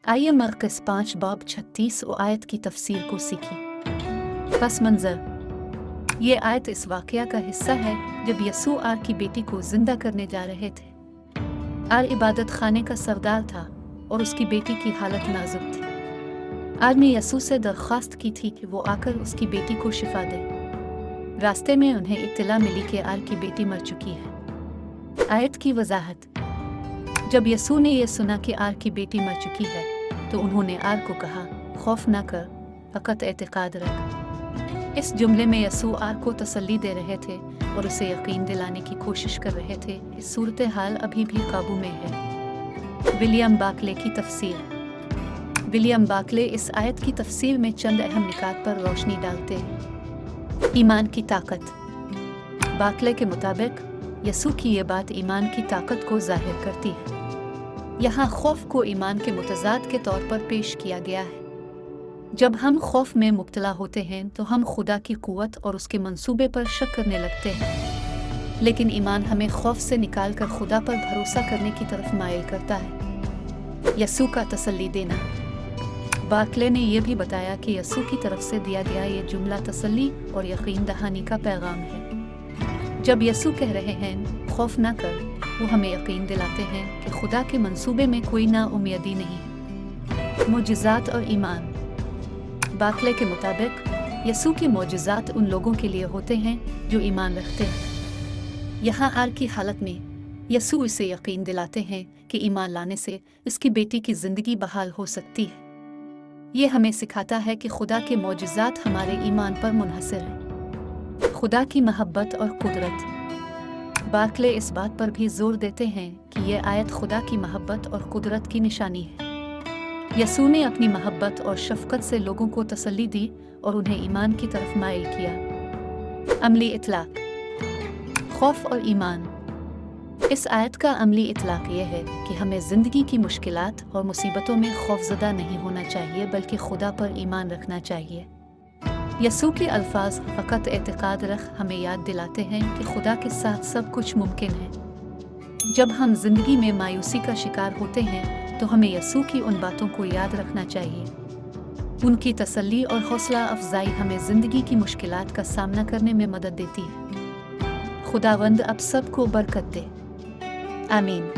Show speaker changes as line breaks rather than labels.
आइए मरकज़ 5 बाब 36 और आयत की तफसीर को सीखें। पस मंज़र। ये आयत इस वाक़या का हिस्सा है जब यसू आर की बेटी को जिंदा करने जा रहे थे। आर इबादत खाने का सरदार था और उसकी बेटी की हालत नाजुक थी। आर ने यसू से दरख्वास्त की थी कि वो आकर उसकी बेटी को शिफा दे। रास्ते में उन्हें इत्तला मिली कि आर की बेटी मर चुकी है। आयत की वजाहत। जब यसू ने यह सुना कि आर की बेटी मर चुकी है तो उन्होंने आर को कहा, खौफ न कर, फ़कत एतक़ाद रख। इस जुमले में यसू आर को तसल्ली दे रहे थे और उसे यकीन दिलाने की कोशिश कर रहे थे इस सूरत हाल अभी भी काबू में है। विलियम बाकले की तफसीर। विलियम बाकले इस आयत की तफसीर में चंद अहम निकात पर रोशनी डालते हैं। ईमान की ताकत। बाकले के मुताबिक यसू की ये बात ईमान की ताकत को जाहिर करती है। यहाँ खौफ को ईमान के मुतज़ाद के तौर पर पेश किया गया है। जब हम खौफ में मुब्तला होते हैं तो हम खुदा की कुव्वत और उसके मंसूबे पर शक करने लगते हैं, लेकिन ईमान हमें खौफ से निकाल कर खुदा पर भरोसा करने की तरफ माइल करता है। यसू का तसल्ली देना। बाकले ने यह भी बताया कि यसू की तरफ से दिया गया ये जुमला तसल्ली और यकीन दहानी का पैगाम है। जब यसू कह रहे हैं खौफ ना कर, वो हमें यकीन दिलाते हैं कि खुदा के मंसूबे में कोई नाउम्मीदी नहीं है। मोजिज़ात और ईमान। बाकले के मुताबिक यसू के मोजिज़ात उन लोगों के लिए होते हैं जो ईमान रखते हैं। यहाँ आर की हालत में यसू इसे यकीन दिलाते हैं कि ईमान लाने से इसकी बेटी की ज़िंदगी बहाल हो सकती है। ये हमें सिखाता है कि खुदा के मोजिज़ात हमारे ईमान पर मुनहसर हैं। खुदा की महब्बत और कुदरत। बाकले इस बात पर भी जोर देते हैं कि यह आयत खुदा की महब्बत और कुदरत की निशानी है। यसू ने अपनी महब्बत और शफकत से लोगों को तसल्ली दी और उन्हें ईमान की तरफ माइल किया। अमली इतलाक। खौफ और ईमान। इस आयत का अमली इतलाक यह है कि हमें ज़िंदगी की मुश्किलात और मुसीबतों में खौफज़दा नहीं होना चाहिए, बल्कि खुदा पर ईमान रखना चाहिए। यसू के अल्फाज फ़कत एतक़ाद रख हमें याद दिलाते हैं कि खुदा के साथ सब कुछ मुमकिन है। जब हम जिंदगी में मायूसी का शिकार होते हैं तो हमें यसू की उन बातों को याद रखना चाहिए। उनकी तसल्ली और हौसला अफजाई हमें जिंदगी की मुश्किलात का सामना करने में मदद देती है। खुदावंद अब सबको बरकत दे। आमीन।